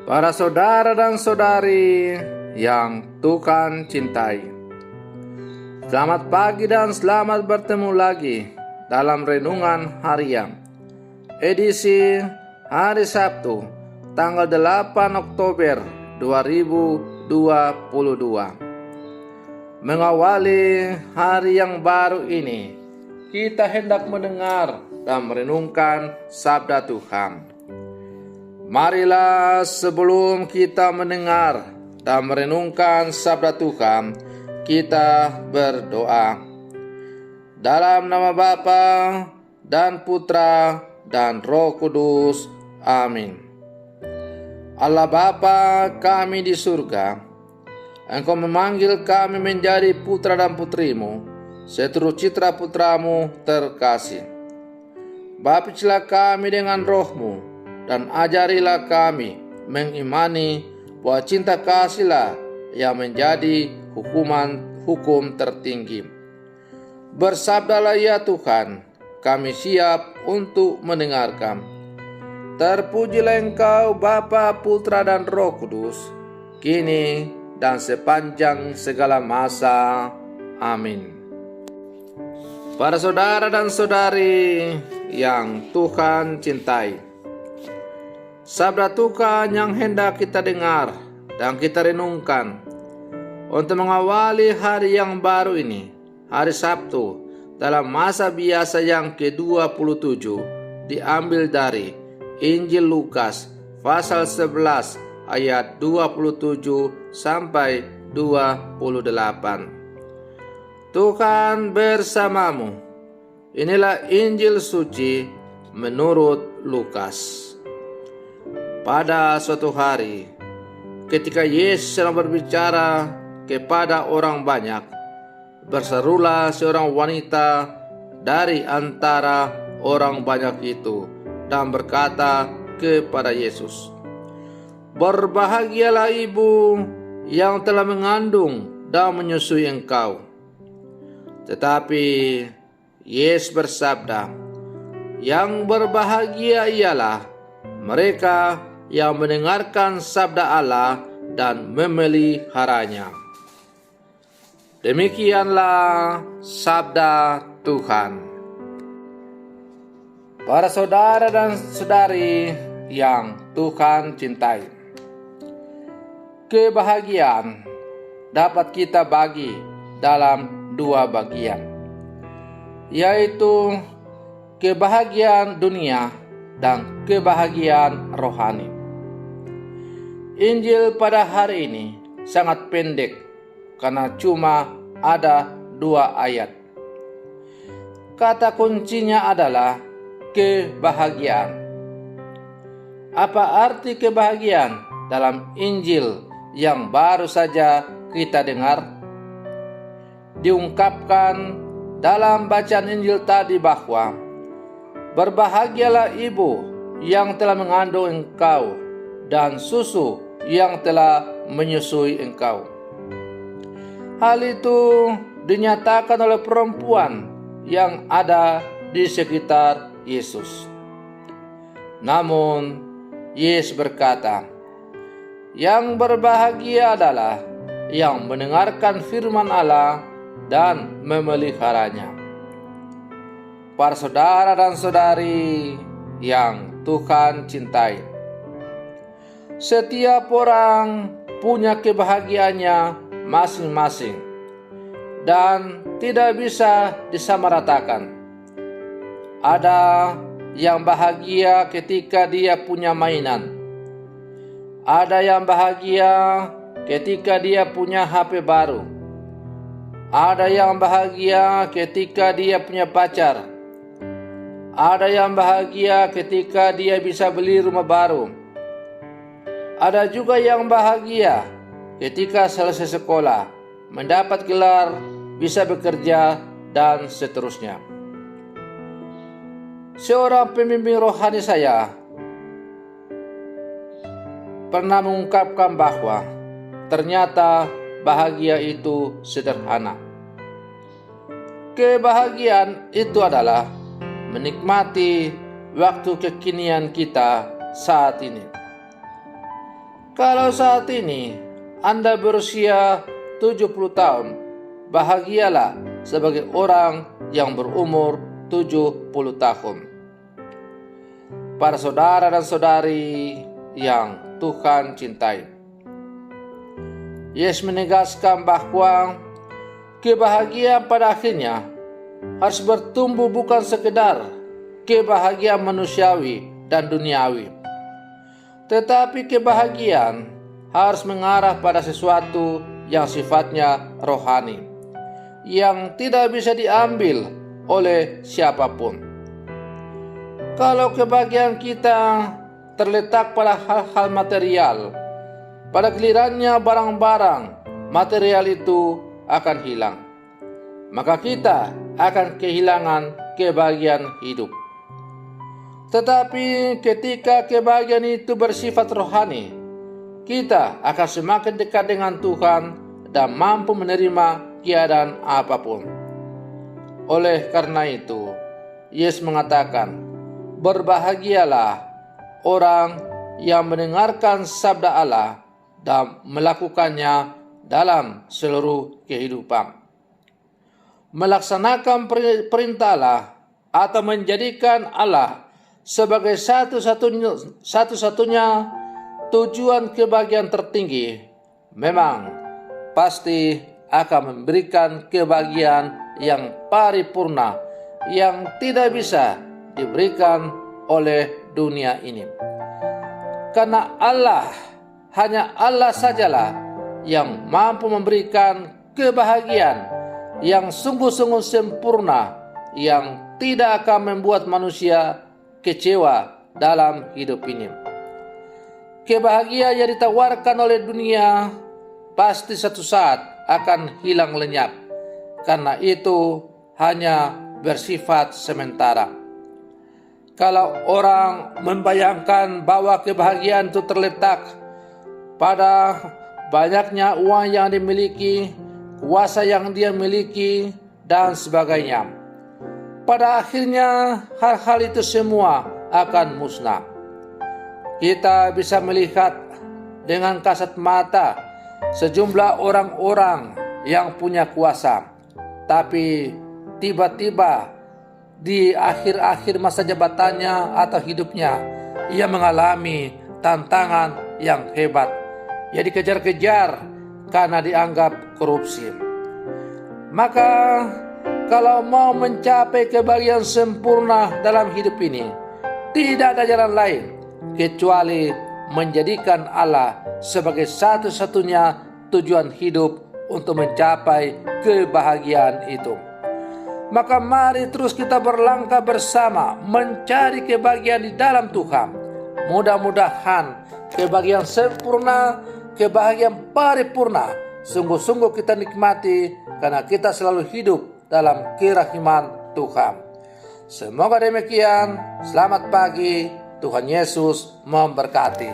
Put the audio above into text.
Para saudara dan saudari yang Tuhan cintai, selamat pagi dan selamat bertemu lagi dalam Renungan Harian, edisi hari Sabtu, tanggal 8 Oktober 2022. Mengawali hari yang baru ini, kita hendak mendengar dan merenungkan sabda Tuhan. Marilah sebelum kita mendengar dan merenungkan sabda Tuhan, kita berdoa. Dalam nama Bapa dan Putra dan Roh Kudus. Amin. Allah Bapa kami di surga, Engkau memanggil kami menjadi putra dan putrimu, seturut citra putramu terkasih. Baptilah kami dengan rohmu, dan ajarilah kami mengimani bahwa cinta kasihlah yang menjadi hukum tertinggi. Bersabdalah ya Tuhan, kami siap untuk mendengarkan. Terpujilah Engkau Bapa, Putra dan Roh Kudus, kini dan sepanjang segala masa. Amin. Para saudara dan saudari yang Tuhan cintai, sabda Tuhan yang hendak kita dengar dan kita renungkan untuk mengawali hari yang baru ini, hari Sabtu, dalam masa biasa yang ke-27, diambil dari Injil Lukas pasal 11 ayat 27 sampai 28. Tuhan bersamamu. Inilah Injil suci menurut Lukas. Pada suatu hari, ketika Yesus sedang berbicara kepada orang banyak, berserulah seorang wanita dari antara orang banyak itu dan berkata kepada Yesus, "Berbahagialah ibu yang telah mengandung dan menyusui engkau." Tetapi Yesus bersabda, "Yang berbahagia ialah mereka yang mendengarkan sabda Allah dan memeliharanya." Demikianlah sabda Tuhan. Para saudara dan saudari yang Tuhan cintai, kebahagiaan dapat kita bagi dalam dua bagian, yaitu kebahagiaan dunia dan kebahagiaan rohani. Injil pada hari ini sangat pendek karena cuma ada 2 ayat. Kata kuncinya adalah kebahagiaan. Apa arti kebahagiaan dalam Injil yang baru saja kita dengar? Diungkapkan dalam bacaan Injil tadi bahwa berbahagialah ibu yang telah mengandung engkau dan susu yang telah menyusui engkau. Hal itu dinyatakan oleh perempuan yang ada di sekitar Yesus. Namun Yesus berkata, "Yang berbahagia adalah yang mendengarkan firman Allah dan memeliharanya." Para saudara dan saudari yang Tuhan cintai, setiap orang punya kebahagiaannya masing-masing dan tidak bisa disamaratakan. Ada yang bahagia ketika dia punya mainan. Ada yang bahagia ketika dia punya HP baru. Ada yang bahagia ketika dia punya pacar. Ada yang bahagia ketika dia bisa beli rumah baru. Ada juga yang bahagia ketika selesai sekolah, mendapat gelar, bisa bekerja, dan seterusnya. Seorang pembimbing rohani saya pernah mengungkapkan bahwa ternyata bahagia itu sederhana. Kebahagiaan itu adalah menikmati waktu kekinian kita saat ini. Kalau saat ini Anda berusia 70 tahun, bahagialah sebagai orang yang berumur 70 tahun. Para saudara dan saudari yang Tuhan cintai, Yesus menegaskan bahwa kebahagiaan pada akhirnya harus bertumbuh bukan sekedar kebahagiaan manusiawi dan duniawi, tetapi kebahagiaan harus mengarah pada sesuatu yang sifatnya rohani, yang tidak bisa diambil oleh siapapun. Kalau kebahagiaan kita terletak pada hal-hal material, pada gilirannya barang-barang material itu akan hilang, maka kita akan kehilangan kebahagiaan hidup. Tetapi ketika kebahagiaan itu bersifat rohani, kita akan semakin dekat dengan Tuhan dan mampu menerima keadaan apapun. Oleh karena itu, Yesus mengatakan, berbahagialah orang yang mendengarkan sabda Allah dan melakukannya dalam seluruh kehidupan. Melaksanakan perintah Allah atau menjadikan Allah sebagai satu-satunya tujuan kebahagiaan tertinggi memang pasti akan memberikan kebahagiaan yang paripurna yang tidak bisa diberikan oleh dunia ini. Karena hanya Allah sajalah yang mampu memberikan kebahagiaan yang sungguh-sungguh sempurna, yang tidak akan membuat manusia kecewa dalam hidup ini. Kebahagiaan yang ditawarkan oleh dunia pasti suatu saat akan hilang lenyap, karena itu hanya bersifat sementara. Kalau orang membayangkan bahwa kebahagiaan itu terletak pada banyaknya uang yang dimiliki, kuasa yang dia miliki, dan sebagainya, pada akhirnya hal-hal itu semua akan musnah. Kita bisa melihat dengan kasat mata sejumlah orang-orang yang punya kuasa, tapi tiba-tiba di akhir-akhir masa jabatannya atau hidupnya, ia mengalami tantangan yang hebat. Ia dikejar-kejar karena dianggap korupsi. Maka kalau mau mencapai kebahagiaan sempurna dalam hidup ini, tidak ada jalan lain kecuali menjadikan Allah sebagai satu-satunya tujuan hidup untuk mencapai kebahagiaan itu. Maka mari terus kita berlangkah bersama mencari kebahagiaan di dalam Tuhan. Mudah-mudahan kebahagiaan sempurna, kebahagiaan paripurna sungguh-sungguh kita nikmati karena kita selalu hidup dalam kerahiman Tuhan. Semoga demikian. Selamat pagi. Tuhan Yesus memberkati.